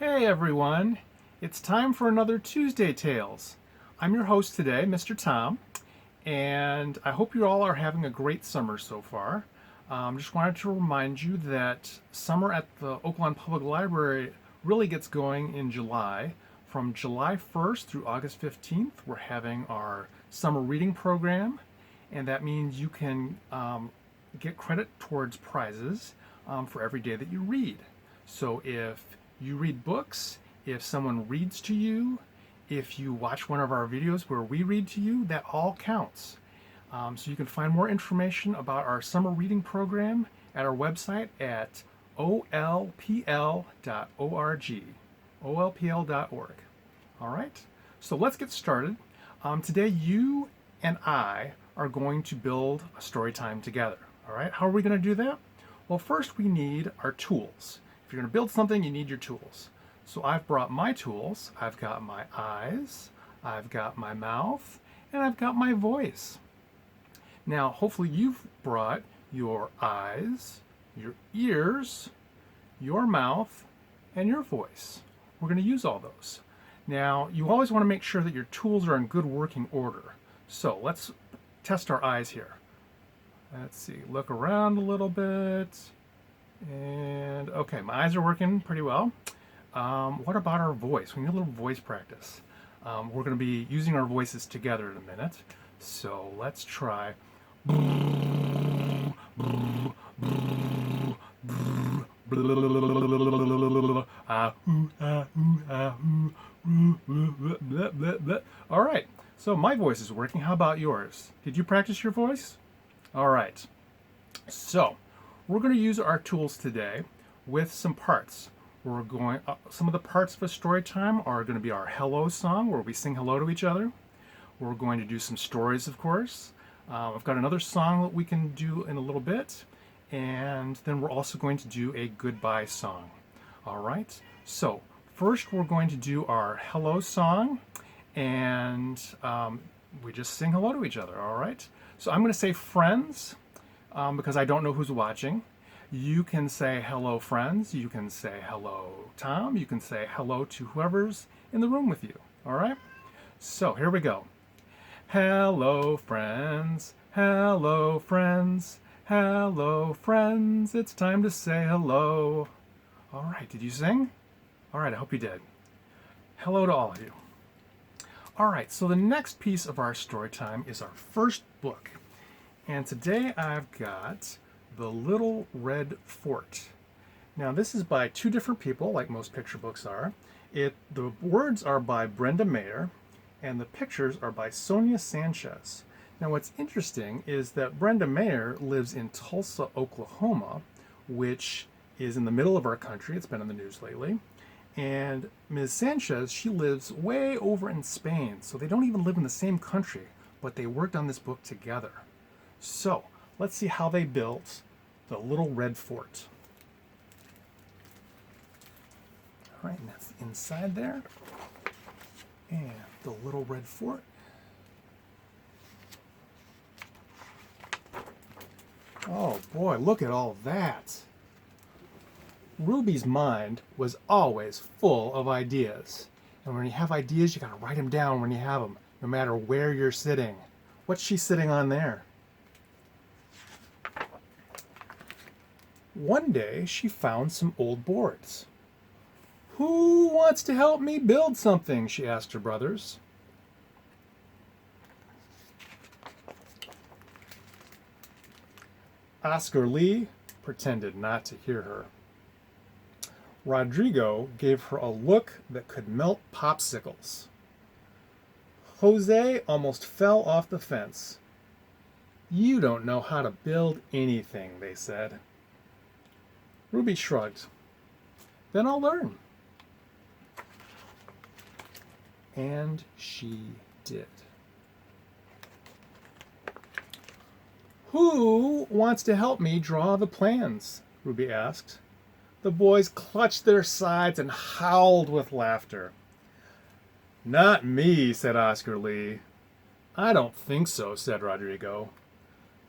Hey everyone, it's time for another Tuesday Tales. I'm your host today, Mr. Tom, and I hope you all are having a great summer so far. Just wanted to remind you that summer at the Oakland Public Library really gets going in July. From July 1st through August 15th, we're having our summer reading program, and that means you can get credit towards prizes for every day that you read. So if you read books, if someone reads to you, if you watch one of our videos where we read to you, that all counts. So you can find more information about our summer reading program at our website at olpl.org. olpl.org. All right, so let's get started. Today, you and I are going to build a story time together. All right, how are we going to do that? Well, first we need our tools. If you're going to build something, you need your tools. So I've brought my tools. I've got my eyes, I've got my mouth, and I've got my voice. Now, hopefully you've brought your eyes, your ears, your mouth, and your voice. We're going to use all those. Now, you always want to make sure that your tools are in good working order. So let's test our eyes here. Let's see, look around a little bit. And okay, my eyes are working pretty well. What about our voice? We need a little voice practice. We're going to be using our voices together in a minute. So let's try. All right, so my voice is working. How about yours? Did you practice your voice? All right, so we're going to use our tools today with some parts. Some of the parts of a story time are going to be our hello song, where we sing hello to each other. We're going to do some stories, of course. I've got another song that we can do in a little bit, and then we're also going to do a goodbye song. All right, so first we're going to do our hello song, and we just sing hello to each other. All right, so I'm going to say friends, because I don't know who's watching. You can say hello, friends. You can say hello, Tom. You can say hello to whoever's in the room with you. All right? So here we go. Hello, friends. Hello, friends. Hello, friends. It's time to say hello. All right, did you sing? All right, I hope you did. Hello to all of you. All right, so the next piece of our story time is our first book. And today I've got The Little Red Fort. Now this is by two different people, like most picture books are. The words are by Brenda Mayer, and the pictures are by Sonia Sanchez. Now what's interesting is that Brenda Mayer lives in Tulsa, Oklahoma, which is in the middle of our country. It's been in the news lately. And Ms. Sanchez, she lives way over in Spain, so they don't even live in the same country, but they worked on this book together. So let's see how they built the Little Red Fort. All right, and that's inside there. And the Little Red Fort. Oh boy, look at all that. Ruby's mind was always full of ideas. And when you have ideas, you gotta write them down when you have them, no matter where you're sitting. What's she sitting on there? One day, she found some old boards. Who wants to help me build something? She asked her brothers. Oscar Lee pretended not to hear her. Rodrigo gave her a look that could melt popsicles. Jose almost fell off the fence. You don't know how to build anything, they said. Ruby shrugged. Then I'll learn. And she did. Who wants to help me draw the plans? Ruby asked. The boys clutched their sides and howled with laughter. Not me, said Oscar Lee. I don't think so, said Rodrigo.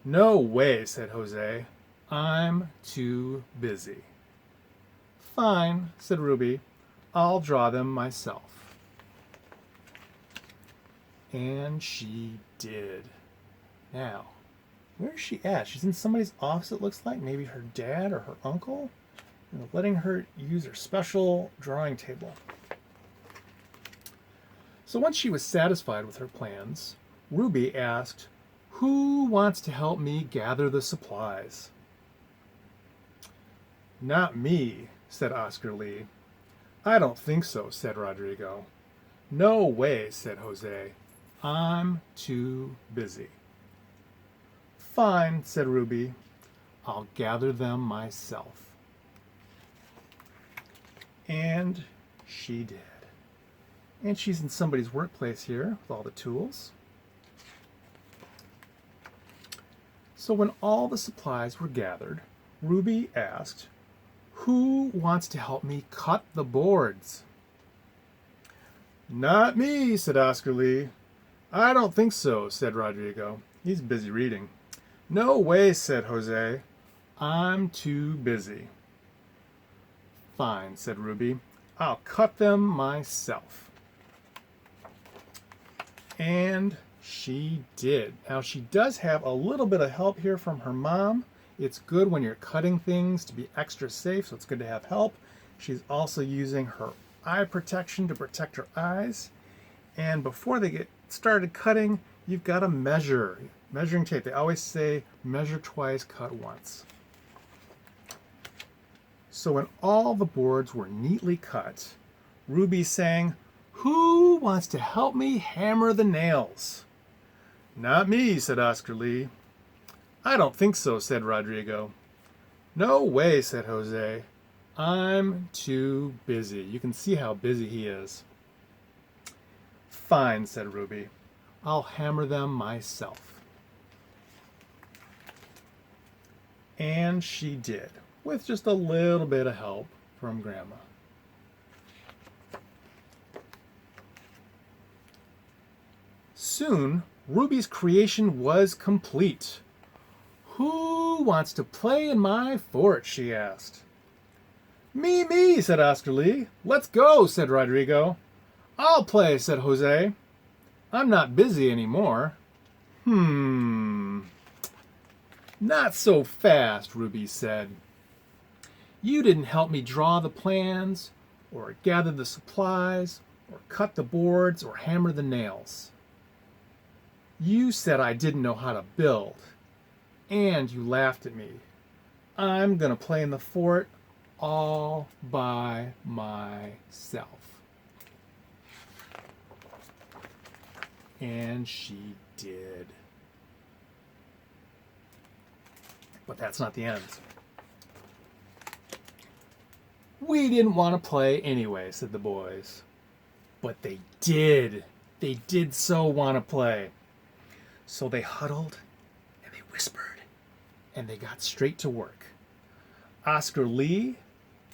No way, said Jose. I'm too busy. Fine, said Ruby. I'll draw them myself. And she did. Now, where's she at? She's in somebody's office, it looks like. Maybe her dad or her uncle. Letting her use her special drawing table. So once she was satisfied with her plans, Ruby asked, "Who wants to help me gather the supplies?" "Not me," said Oscar Lee. "I don't think so," said Rodrigo. "No way," said Jose. "I'm too busy." "Fine," said Ruby. "I'll gather them myself." And she did. And she's in somebody's workplace here with all the tools. So when all the supplies were gathered, Ruby asked, "Who wants to help me cut the boards?" "Not me," said Oscar Lee. "I don't think so," said Rodrigo. He's busy reading. "No way," said Jose. "I'm too busy." "Fine," said Ruby. "I'll cut them myself." And she did. Now she does have a little bit of help here from her mom. It's good when you're cutting things to be extra safe, so it's good to have help. She's also using her eye protection to protect her eyes. And before they get started cutting, you've got to measure. Measuring tape. They always say measure twice, cut once. So when all the boards were neatly cut, Ruby sang, "Who wants to help me hammer the nails?" "Not me," said Oscar Lee. "I don't think so," said Rodrigo. "No way," said Jose. "I'm too busy." You can see how busy he is. "Fine," said Ruby. "I'll hammer them myself." And she did, with just a little bit of help from Grandma. Soon, Ruby's creation was complete. "Who wants to play in my fort?" she asked. Me," said Oscar Lee. "Let's go," said Rodrigo. "I'll play," said Jose. "I'm not busy anymore." "Not so fast," Ruby said. "You didn't help me draw the plans, or gather the supplies, or cut the boards, or hammer the nails. You said I didn't know how to build, and you laughed at me. I'm gonna play in the fort all by myself." And she did. But that's not the end. "We didn't want to play anyway," said the boys. But they did. They did so want to play. So they huddled and they whispered and they got straight to work. Oscar Lee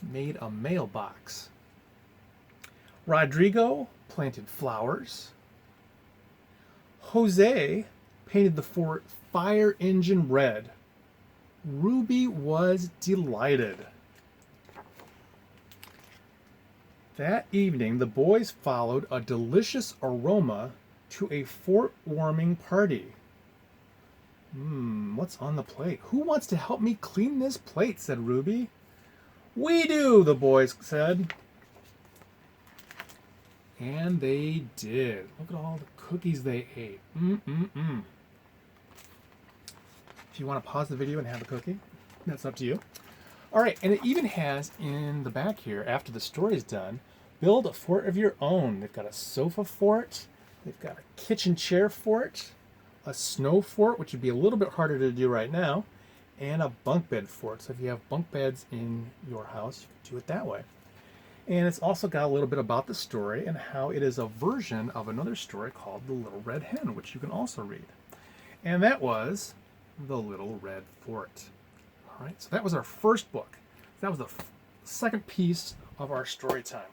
made a mailbox. Rodrigo planted flowers. Jose painted the fort fire engine red. Ruby was delighted. That evening, the boys followed a delicious aroma to a fort warming party. What's on the plate? "Who wants to help me clean this plate?" said Ruby. "We do," the boys said. And they did. Look at all the cookies they ate. If you want to pause the video and have a cookie, that's up to you. All right, and it even has in the back here, after the story is done, build a fort of your own. They've got a sofa fort, they've got a kitchen chair fort, a snow fort, which would be a little bit harder to do right now, and a bunk bed fort. So if you have bunk beds in your house, you can do it that way. And it's also got a little bit about the story and how it is a version of another story called The Little Red Hen, which you can also read. And that was The Little Red Fort. All right, so that was our first book. That was the second piece of our story time.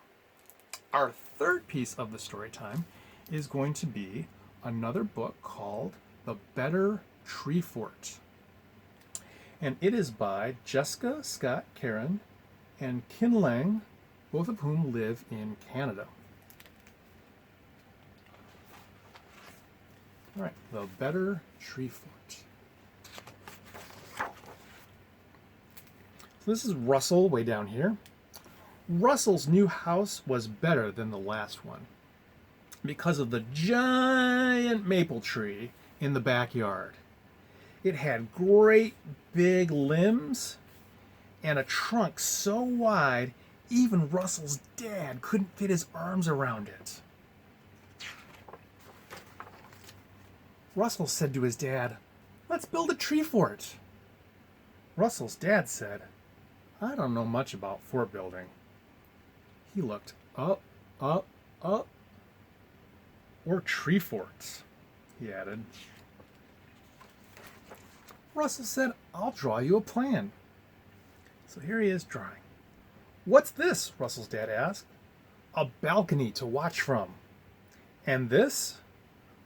Our third piece of the story time is going to be another book called The Better Tree Fort. And it is by Jessica Scott Caron and Kin Lang both of whom live in Canada. All right, the Better Tree Fort. So this is Russell way down here. Russell's new house was better than the last one because of the giant maple tree in the backyard. It had great big limbs and a trunk so wide even Russell's dad couldn't fit his arms around it. Russell said to his dad, "Let's build a tree fort." Russell's dad said, "I don't know much about fort building." He looked up, up, up. "Or tree forts," he added. Russell said, "I'll draw you a plan." So here he is drawing. "What's this?" Russell's dad asked. "A balcony to watch from. And this?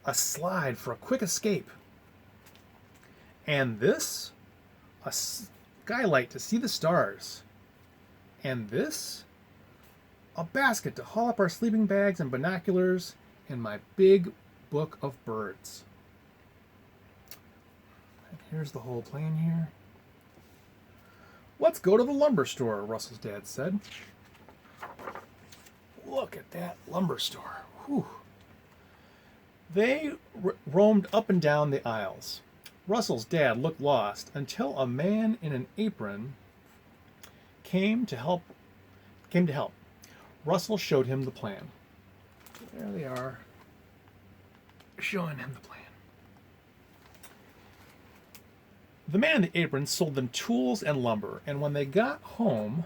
A slide for a quick escape. And this? A skylight to see the stars. And this? A basket to haul up our sleeping bags and binoculars and my big book of birds." And here's the whole plan here. "Let's go to the lumber store," Russell's dad said. Look at that lumber store. Whew. They roamed up and down the aisles. Russell's dad looked lost until a man in an apron came to help. Russell showed him the plan. There they are, showing him the plan. The man in the apron sold them tools and lumber, and when they got home,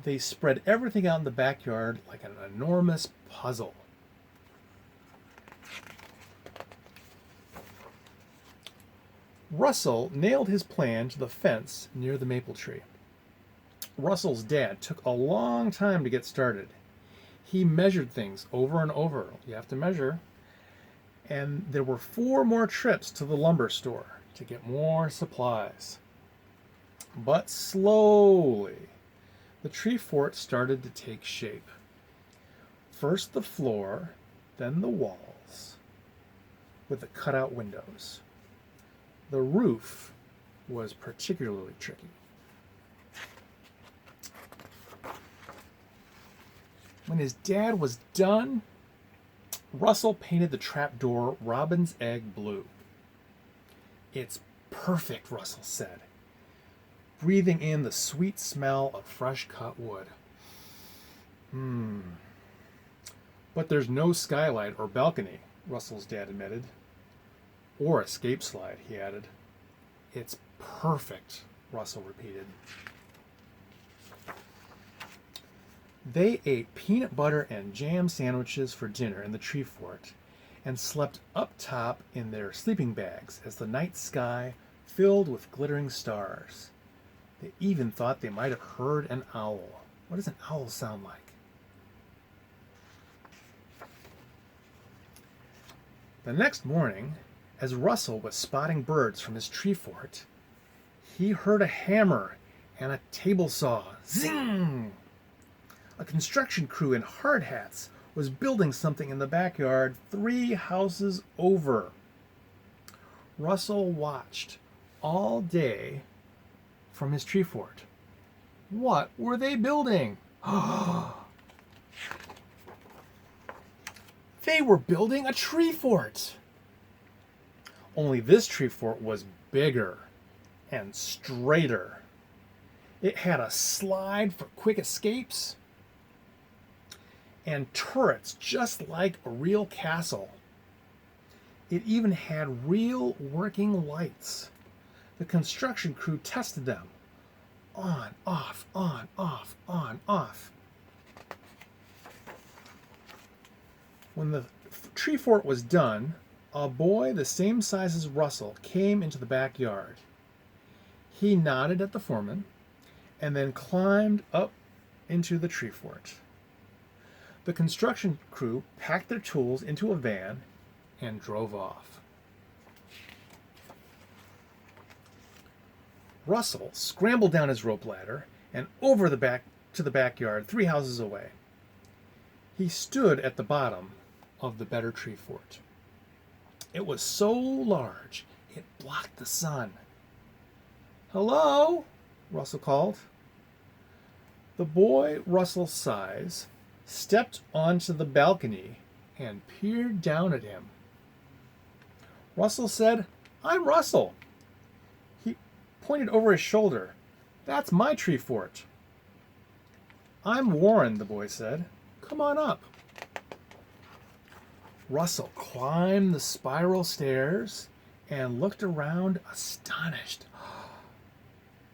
they spread everything out in the backyard like an enormous puzzle. Russell nailed his plan to the fence near the maple tree. Russell's dad took a long time to get started. He measured things over and over. You have to measure. And there were 4 more trips to the lumber store to get more supplies. But slowly, the tree fort started to take shape. First the floor, then the walls, with the cutout windows. The roof was particularly tricky. When his dad was done, Russell painted the trapdoor robin's egg blue. "It's perfect," Russell said, breathing in the sweet smell of fresh cut wood. But there's no skylight or balcony," Russell's dad admitted. "Or escape slide," he added. "It's perfect," Russell repeated. They ate peanut butter and jam sandwiches for dinner in the tree fort and slept up top in their sleeping bags as the night sky filled with glittering stars. They even thought they might have heard an owl. What does an owl sound like? The next morning, as Russell was spotting birds from his tree fort, he heard a hammer and a table saw. Zing! A construction crew in hard hats was building something in the backyard 3 houses over. Russell watched all day from his tree fort. What were they building? They were building a tree fort. Only this tree fort was bigger and straighter. It had a slide for quick escapes and turrets just like a real castle. It even had real working lights. The construction crew tested them. On, off, on, off, on, off. When the tree fort was done, a boy the same size as Russell came into the backyard. He nodded at the foreman and then climbed up into the tree fort. The construction crew packed their tools into a van and drove off. Russell scrambled down his rope ladder and over the back to the backyard 3 houses away. He stood at the bottom of the Better Tree Fort. It was so large it blocked the sun. "Hello?" Russell called. The boy Russell's size stepped onto the balcony and peered down at him. Russell said, "I'm Russell." He pointed over his shoulder. "That's my tree fort." "I'm Warren," the boy said. "Come on up." Russell climbed the spiral stairs and looked around astonished.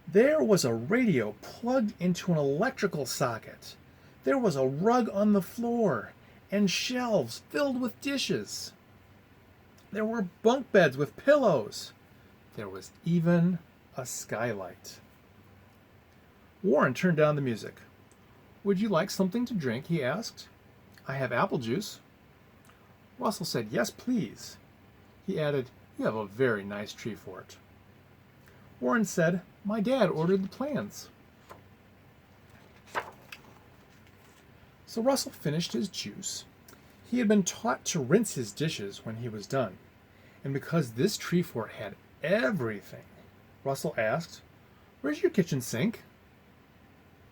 There was a radio plugged into an electrical socket. There was a rug on the floor and shelves filled with dishes. There were bunk beds with pillows. There was even a skylight. Warren turned down the music. "Would you like something to drink?" he asked. "I have apple juice." Russell said, "Yes, please." He added, "You have a very nice tree fort." Warren said, "My dad ordered the plans." So Russell finished his juice. He had been taught to rinse his dishes when he was done. And because this tree fort had everything, Russell asked, "Where's your kitchen sink?"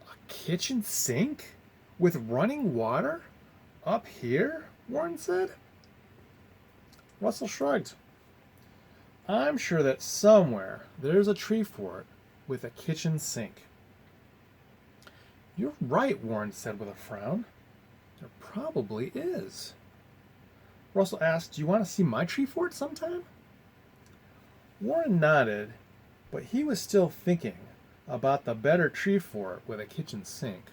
"A kitchen sink? With running water? Up here?" Warren said. Russell shrugged. "I'm sure that somewhere there's a tree fort with a kitchen sink." "You're right," Warren said with a frown. "There probably is." Russell asked, "Do you want to see my tree fort sometime?" Warren nodded, but he was still thinking about the Better Tree Fort with a kitchen sink.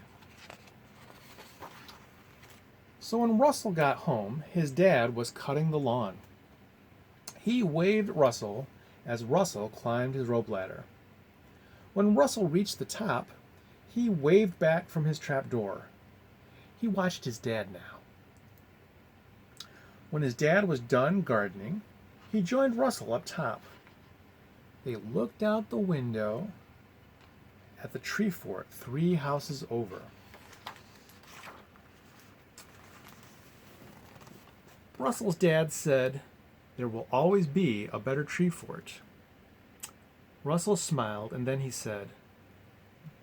So when Russell got home, his dad was cutting the lawn. He waved Russell as Russell climbed his rope ladder. When Russell reached the top, he waved back from his trapdoor. He watched his dad now. When his dad was done gardening, he joined Russell up top. They looked out the window at the tree fort 3 houses over. Russell's dad said, "There will always be a better tree fort." Russell smiled, and then he said,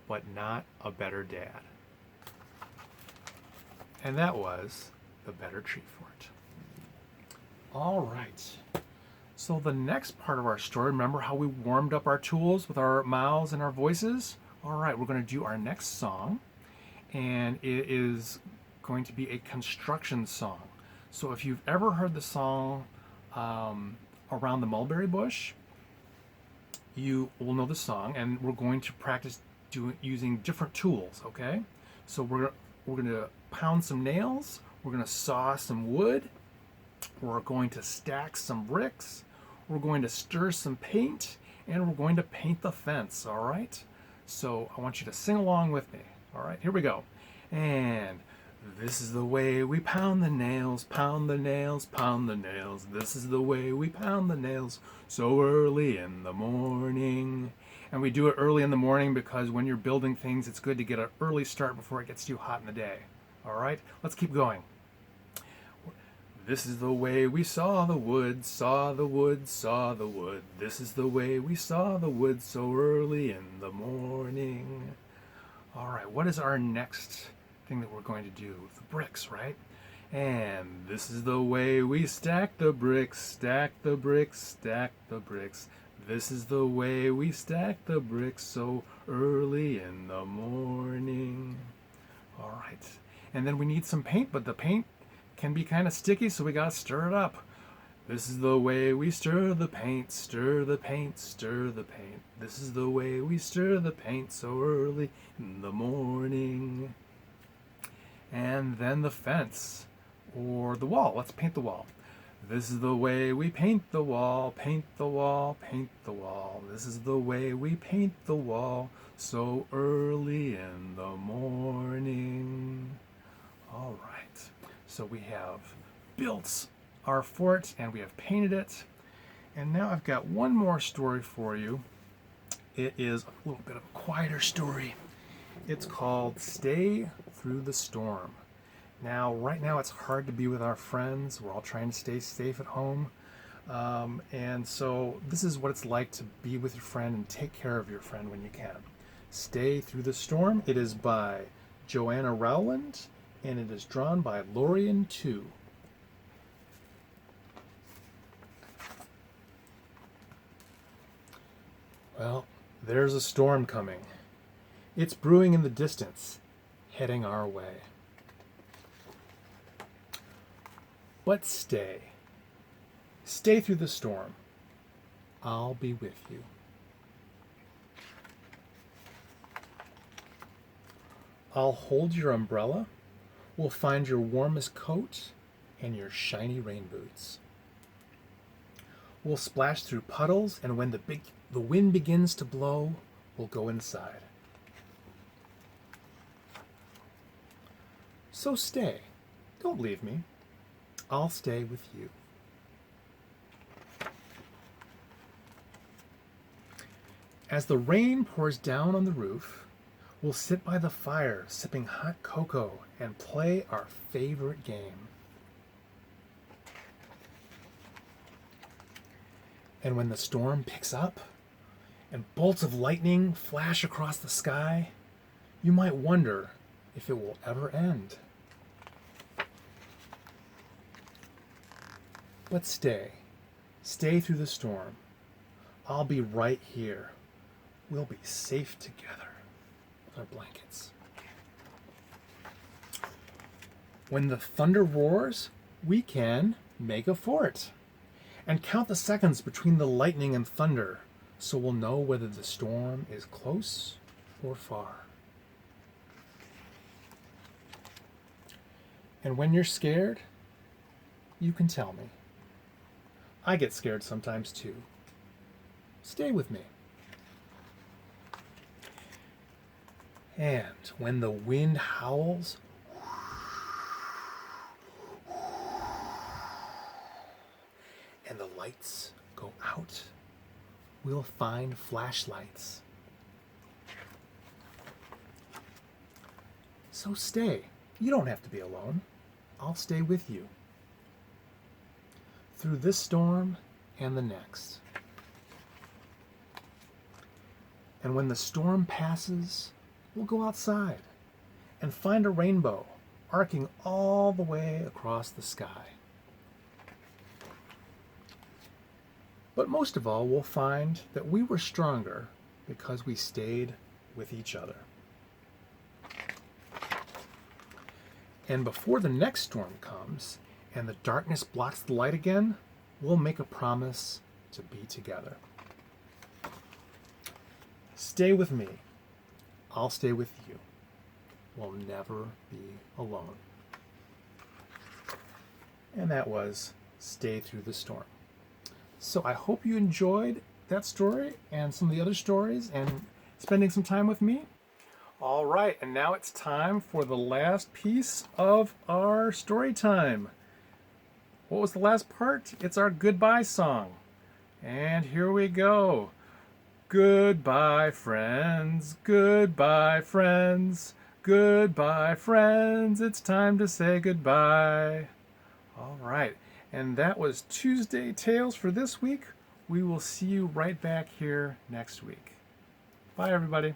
"But not a better dad." And that was the Better Tree Fort. All right. So the next part of our story, remember how we warmed up our tools with our mouths and our voices? All right, we're going to do our next song, and it is going to be a construction song. So if you've ever heard the song Around the Mulberry Bush, you will know the song, and we're going to practice using different tools, okay? So we're going to pound some nails, we're going to saw some wood, we're going to stack some bricks, we're going to stir some paint, and we're going to paint the fence, all right? So I want you to sing along with me. All right, here we go. And this is the way we pound the nails, pound the nails, pound the nails. This is the way we pound the nails so early in the morning. And we do it early in the morning because when you're building things, it's good to get an early start before it gets too hot in the day. All right, let's keep going. This is the way we saw the wood, saw the wood, saw the wood. This is the way we saw the wood so early in the morning. All right, what is our next thing that we're going to do? The bricks, right? And this is the way we stack the bricks, stack the bricks, stack the bricks. This is the way we stack the bricks so early in the morning. All right, and then we need some paint, but the paint can be kind of sticky, so we gotta stir it up. This is the way we stir the paint, stir the paint, stir the paint. This is the way we stir the paint so early in the morning. And then the fence, or the wall. Let's paint the wall. This is the way we paint the wall, paint the wall, paint the wall. This is the way we paint the wall so early in the morning. All right. So we have built our fort and we have painted it. And now I've got one more story for you. It is a little bit of a quieter story. It's called Stay Through the Storm. Now, right now, it's hard to be with our friends. We're all trying to stay safe at home. And so, this is what it's like to be with your friend and take care of your friend when you can. Stay Through the Storm. It is by Joanna Rowland, and it is drawn by Lorian Tu. Well, there's a storm coming. It's brewing in the distance, heading our way. But stay. Stay through the storm. I'll be with you. I'll hold your umbrella. We'll find your warmest coat and your shiny rain boots. We'll splash through puddles, and when the wind begins to blow, we'll go inside. So stay. Don't leave me. I'll stay with you. As the rain pours down on the roof, we'll sit by the fire sipping hot cocoa and play our favorite game. And when the storm picks up and bolts of lightning flash across the sky, you might wonder if it will ever end. But stay. Stay through the storm. I'll be right here. We'll be safe together with our blankets. When the thunder roars, we can make a fort and count the seconds between the lightning and thunder so we'll know whether the storm is close or far. And when you're scared, you can tell me. I get scared sometimes too. Stay with me. And when the wind howls, and the lights go out, we'll find flashlights. So stay. You don't have to be alone. I'll stay with you through this storm and the next. And when the storm passes, we'll go outside and find a rainbow arcing all the way across the sky. But most of all, we'll find that we were stronger because we stayed with each other. And before the next storm comes and the darkness blocks the light again, we'll make a promise to be together. Stay with me. I'll stay with you. We'll never be alone. And that was Stay Through the Storm. So I hope you enjoyed that story and some of the other stories and spending some time with me. All right, and now it's time for the last piece of our story time. What was the last part? It's our goodbye song. And here we go. Goodbye, friends. Goodbye, friends. Goodbye, friends. It's time to say goodbye. All right. And that was Tuesday Tales for this week. We will see you right back here next week. Bye, everybody.